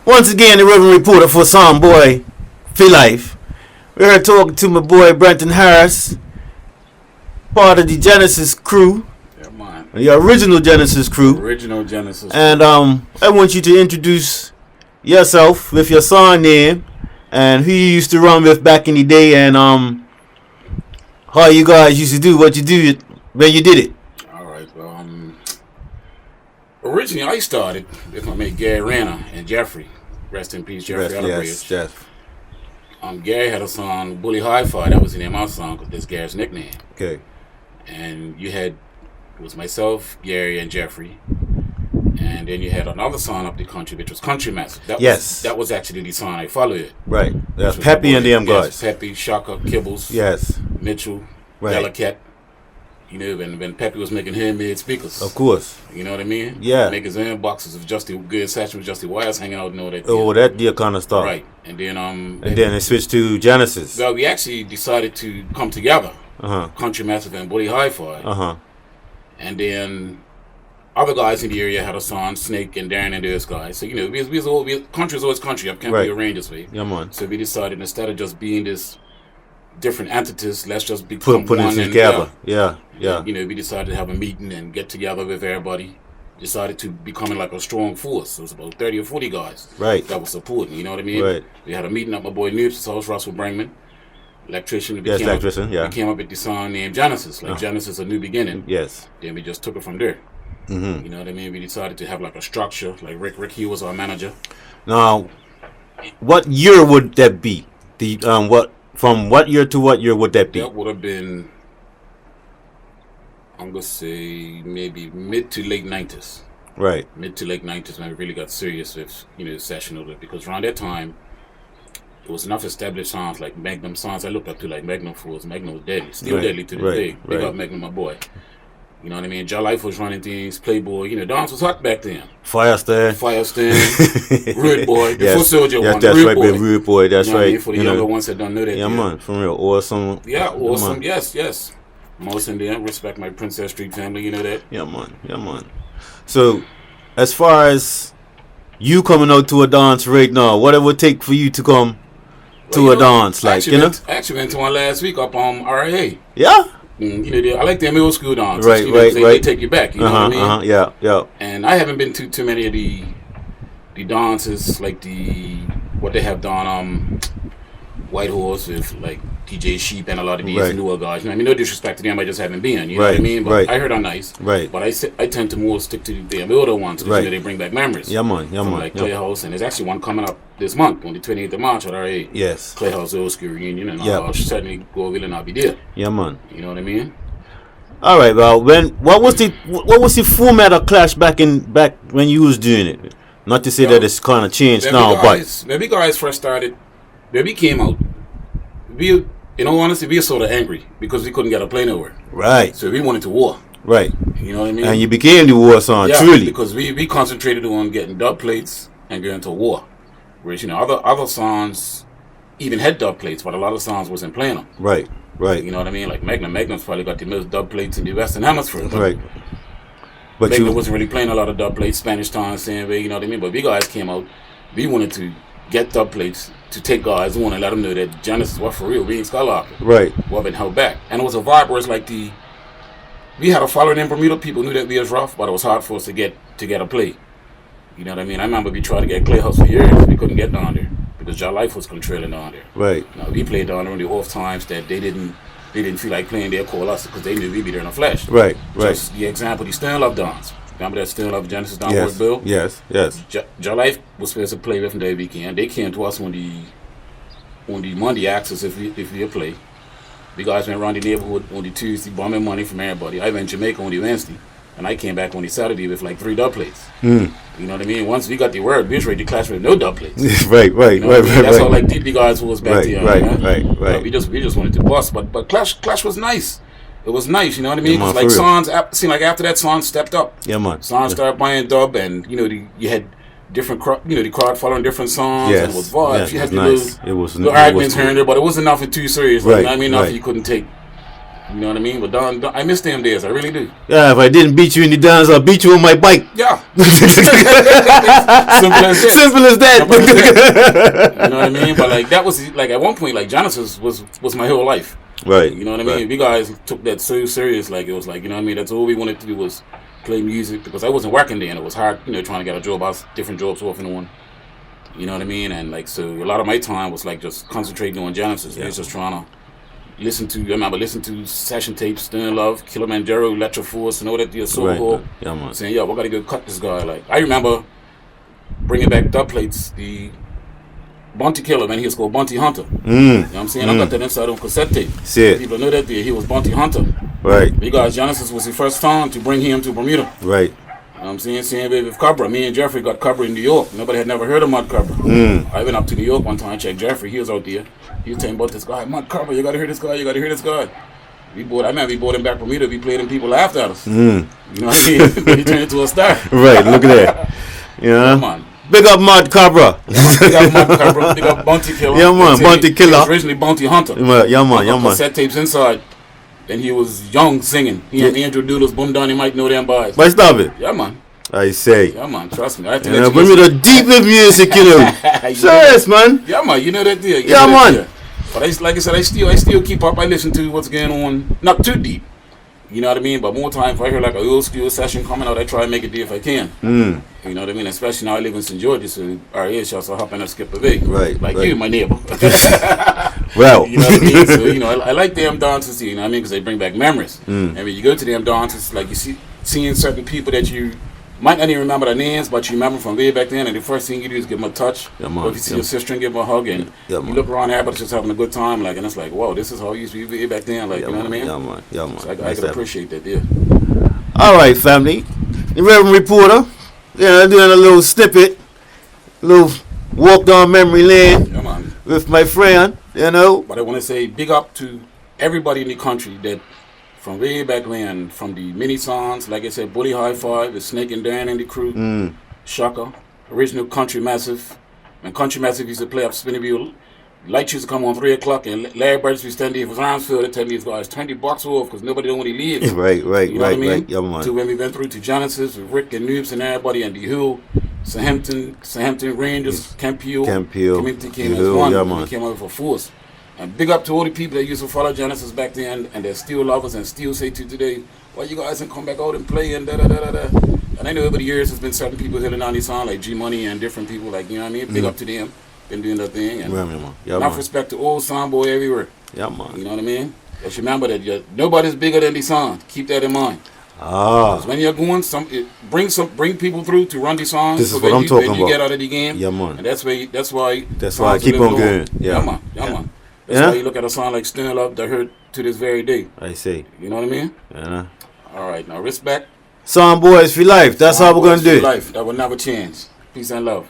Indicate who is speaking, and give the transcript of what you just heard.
Speaker 1: Once again, the Reverend Reporter for Soundboy for Life. We're here talking to my boy Brenton Harris, part of the Genesis crew.
Speaker 2: Yeah, man.
Speaker 1: The original Genesis crew.
Speaker 2: Original Genesis.
Speaker 1: And I want you to introduce yourself with your song name and who you used to run with back in the day, and how you guys used to do what you did when you did it.
Speaker 2: All right. Well, originally I started with my mate Gary Rana and Jeffrey. Rest in peace, Jeffrey.
Speaker 1: Yes, Jeff.
Speaker 2: Gary had a song, Bully Hi-Fi. That was the name of our song because that's Gary's nickname.
Speaker 1: Okay.
Speaker 2: And it was myself, Gary, and Jeffrey. And then you had another song up the country, which was Country Massive. That was actually the song I followed.
Speaker 1: Right. That's Peppy and them guys.
Speaker 2: Peppy, Shaka, Kibbles.
Speaker 1: Yes.
Speaker 2: Mitchell,
Speaker 1: right.
Speaker 2: Delicat. You know, when Peppy was making handmade speakers.
Speaker 1: Of course.
Speaker 2: You know what I mean?
Speaker 1: Yeah.
Speaker 2: Make his own boxes of just the good satchel with just the wires hanging out and all that.
Speaker 1: Oh, that deal kind of stuff.
Speaker 2: Right. And then
Speaker 1: it switched to Genesis.
Speaker 2: Well, we actually decided to come together.
Speaker 1: Uh-huh.
Speaker 2: Country Massive and Bully Hi-Fi.
Speaker 1: Uh-huh.
Speaker 2: And then other guys in the area had a song, Snake and Darren and those guys. So, you know, country's always country. I can't be arranged this way.
Speaker 1: Yeah, man.
Speaker 2: So we decided instead of just being this different entities, let's just become
Speaker 1: put
Speaker 2: one.
Speaker 1: It together. Yeah.
Speaker 2: You know, we decided to have a meeting and get together with everybody. Decided to becoming like a strong force. It was about 30 or 40 guys.
Speaker 1: Right.
Speaker 2: That was supporting, you know what I mean?
Speaker 1: Right.
Speaker 2: We had a meeting at my boy Noob's house, Russell Brinkman. Electrician.
Speaker 1: Yes, electrician, yeah.
Speaker 2: We came up with the song named Genesis. Genesis, a new beginning.
Speaker 1: Yes.
Speaker 2: Then we just took it from there.
Speaker 1: Mm-hmm.
Speaker 2: You know what I mean? We decided to have like a structure. Like Rick Hugh was our manager.
Speaker 1: Now, what year would that be? From what year to what year would that be?
Speaker 2: That would have been, I'm going to say, maybe mid to late 90s.
Speaker 1: Right.
Speaker 2: Mid to late 90s when we really got serious with, session of it. Because around that time, there was enough established songs like Magnum songs I looked up to, like Magnum Fools. Magnum was deadly. Still deadly to this day. Big up Magnum, my boy. You know what I mean? Jah Life was running things, Playboy. Dance was hot back then.
Speaker 1: Firestand,
Speaker 2: Rude Boy, the Foot Soldier one.
Speaker 1: That's right, Rude Boy. That's right.
Speaker 2: I mean? For the younger ones that don't know that.
Speaker 1: Yeah, man, for real, awesome.
Speaker 2: Yeah, awesome. Yes. Most in them respect my Princess Street family. You know that.
Speaker 1: Yeah, man. So, as far as you coming out to a dance right now, what it would take for you to come to a dance,
Speaker 2: actually went to one last week up on RA.
Speaker 1: Yeah.
Speaker 2: I like them old school dances.
Speaker 1: Right.
Speaker 2: They take you back. You know what I mean?
Speaker 1: Yeah.
Speaker 2: And I haven't been to too many of the dances like what they have done White Horse with like DJ Sheep and a lot of these newer guys. You know what I mean? No disrespect to them, I just haven't been. You know what I mean? But I heard are nice.
Speaker 1: Right.
Speaker 2: But I tend to more stick to the older ones because they bring back memories.
Speaker 1: Yeah, man.
Speaker 2: Like Playhouse, and there's actually one coming up this month on the 28th of March at RA.
Speaker 1: Yes.
Speaker 2: Playhouse Old School Reunion, and I'll certainly go over and I'll be there.
Speaker 1: Yeah, man.
Speaker 2: You know what I mean?
Speaker 1: All right, well, what was the format of Clash back when you was doing it? Not to say that it's kind of changed now, but
Speaker 2: when we guys first started, when we came out, in all honesty, we were sort of angry because we couldn't get a play nowhere.
Speaker 1: Right.
Speaker 2: So we wanted to war.
Speaker 1: Right.
Speaker 2: You know what I mean?
Speaker 1: And you became the war song, truly.
Speaker 2: Because we concentrated on getting dub plates and going to war. Whereas, other songs even had dub plates, but a lot of songs wasn't playing them.
Speaker 1: Right. You
Speaker 2: know what I mean? Like Magnum's probably got the most dub plates in the Western Hemisphere.
Speaker 1: Right.
Speaker 2: But Magnum wasn't really playing a lot of dub plates, Spanish time, saying, you know what I mean? But we guys came out, we wanted to get dub plates to take guys who want to let them know that Genesis was for real. We ain't skylarking.
Speaker 1: Right.
Speaker 2: We haven't held back. And it was a vibe where it's like we had a following in Bermuda. People knew that we was rough, but it was hard for us to get a play. You know what I mean? I remember we tried to get Playhouse for years. We couldn't get down there because Jah Life was controlling down there.
Speaker 1: Right.
Speaker 2: Now, we played down there in the off times that they didn't feel like playing. They'd call us because they knew we'd be there in a flash.
Speaker 1: Right.
Speaker 2: Just the example, the Stern Love dance. Remember that Stern Love Genesis downward bill?
Speaker 1: Yes.
Speaker 2: Jah Life was supposed to play with them that weekend. They came to us on the Monday axis if we play. The guys went around the neighborhood on the Tuesday, bumming money from everybody. I went to Jamaica on the Wednesday, and I came back on the Saturday with like 3 dub plates. You know what I mean? Once we got the word, we was ready to clash with no dub plates.
Speaker 1: Right.
Speaker 2: That's how like deep the guys was back then.
Speaker 1: Right.
Speaker 2: We just wanted to bust, but Clash was nice. It was nice, you know what I mean?
Speaker 1: Yeah,
Speaker 2: like songs, seemed like after that song stepped up.
Speaker 1: Yeah, man.
Speaker 2: Songs started buying dub, and you had different, the crowd following different songs.
Speaker 1: Yes.
Speaker 2: And it was vibes.
Speaker 1: Yes,
Speaker 2: You had
Speaker 1: nice. It was
Speaker 2: little arguments here and there, but it wasn't nothing too serious.
Speaker 1: Right.
Speaker 2: Nothing you couldn't take. You know what I mean? But Don, I miss them days. I really do.
Speaker 1: Yeah, if I didn't beat you in the dance, I'll beat you on my bike.
Speaker 2: Yeah. Simple as that.
Speaker 1: Simple as that.
Speaker 2: You know what I mean? But like that was like at one point, like Genesis was my whole life.
Speaker 1: Right.
Speaker 2: You know what I mean?
Speaker 1: Right.
Speaker 2: You guys took that so serious. Like it was like, you know what I mean? That's all we wanted to do was play music because I wasn't working then. It was hard, you know, trying to get a job. I was different jobs off and on. You know what I mean? And like so, a lot of my time was like just concentrating on Genesis. Yeah. I was just trying to listen to. I remember listening to session tapes, Stern Love, Kilimanjaro, Electro Force, and all that. The Soul
Speaker 1: Yeah, man.
Speaker 2: Saying, "Yo, we gotta go cut this guy." Like I remember bringing back dub plates, the Bounty Killer, man. He was called Bounty Hunter. You know what I'm saying? I got that inside on cassette tape. People know that he was Bounty Hunter.
Speaker 1: Right.
Speaker 2: Because Genesis was the first time to bring him to Bermuda.
Speaker 1: Right.
Speaker 2: You know what I'm saying? Same way with Cobra. Me and Jeffrey got Cobra in New York. Nobody had never heard of Mud Cobra. I went up to New York one time, checked Jeffrey. He was out there. He was telling about this guy, Mud Cobra, you gotta hear this guy, you gotta hear this guy. I remember we brought him back from Bermuda. We played him, people laughed at us. You know what I mean? He turned into a star.
Speaker 1: Right, look at that. Yeah.
Speaker 2: Come on.
Speaker 1: Big up Mud Cobra.
Speaker 2: Big up Mud Cobra. Big up Bounty Killer.
Speaker 1: Yeah, man. Bounty Killer.
Speaker 2: He was originally Bounty Hunter.
Speaker 1: Yeah, man. Yeah, man.
Speaker 2: Cassette tapes inside. And he was young singing. He and Andrew Doodles, Boom Down, you might know them boys.
Speaker 1: But stop it.
Speaker 2: Yeah, man.
Speaker 1: I say.
Speaker 2: Yeah, man. Trust me. I have to
Speaker 1: bring me the deep music, you know. Serious, man.
Speaker 2: Yeah, man. You know that deal.
Speaker 1: Yeah, man.
Speaker 2: But like I said, I still keep up. I listen to what's going on. Not too deep. You know what I mean? But more time, if I hear like a old school session coming out, I try and make it there if I can. You know what I mean? Especially now I live in St. George, so our earshot, so I hop in and skip away.
Speaker 1: Right.
Speaker 2: Like you, my neighbor.
Speaker 1: Well.
Speaker 2: You know what I mean? So, you know, I like them dances, you know what I mean? Because they bring back memories. And when you go to them dances, like you seeing certain people that you might not even remember their names, but you remember from way back then, and the first thing you do is give them a touch.
Speaker 1: Yeah, man.
Speaker 2: Or if you see your sister and give them a hug, and you look around everybody's just having a good time, like, and it's like, whoa, this is how it used to be way back then, like, you know what I mean?
Speaker 1: Yeah, man. Yeah, man.
Speaker 2: So I can appreciate that, yeah.
Speaker 1: All right, family. The Reverend Reporter, doing a little snippet, a little walk down memory lane with my friend, you know.
Speaker 2: But I want to say big up to everybody in the country that from way back when, from the mini songs, like I said, Bully High Five, the Snake and Dan and the crew, Shaka, original Country Massive. When Country Massive used to play up Spinning Wheel, lights used to come on 3 o'clock, and Larry Bird used to stand there with his arms filled and tell me, guys, turn the box off because nobody know when he leaves.
Speaker 1: Right,
Speaker 2: you know what I mean?
Speaker 1: Yeah, man.
Speaker 2: To when we went through to Genesis with Rick and Noobs and everybody, and the Hill, Southampton Rangers, Camp Hill, community came as one, and we came out with a force. And big up to all the people that used to follow Genesis back then, and they still love us and still say to today, why you guys didn't come back out and play and da-da-da-da-da. And I know over the years there's been certain people hitting on these songs, like G-Money and different people, like, you know what I mean? Big up to them, been doing their thing. And enough respect to all Soundboy everywhere.
Speaker 1: Yeah, man.
Speaker 2: You know what I mean? Just remember that nobody's bigger than the song. Keep that in mind. Because when you're going, bring people through to run the songs.
Speaker 1: This is what I'm talking about.
Speaker 2: You get out of the game.
Speaker 1: Yeah, man.
Speaker 2: And that's why I
Speaker 1: keep on going.
Speaker 2: Yeah, man. That's why you look at a song like Stern Love that hurt to this very day.
Speaker 1: I see.
Speaker 2: You know what I mean?
Speaker 1: Yeah.
Speaker 2: All right, now respect.
Speaker 1: Soundboyz for life. That's how we're going to do it.
Speaker 2: Life. That will never change. Peace and love.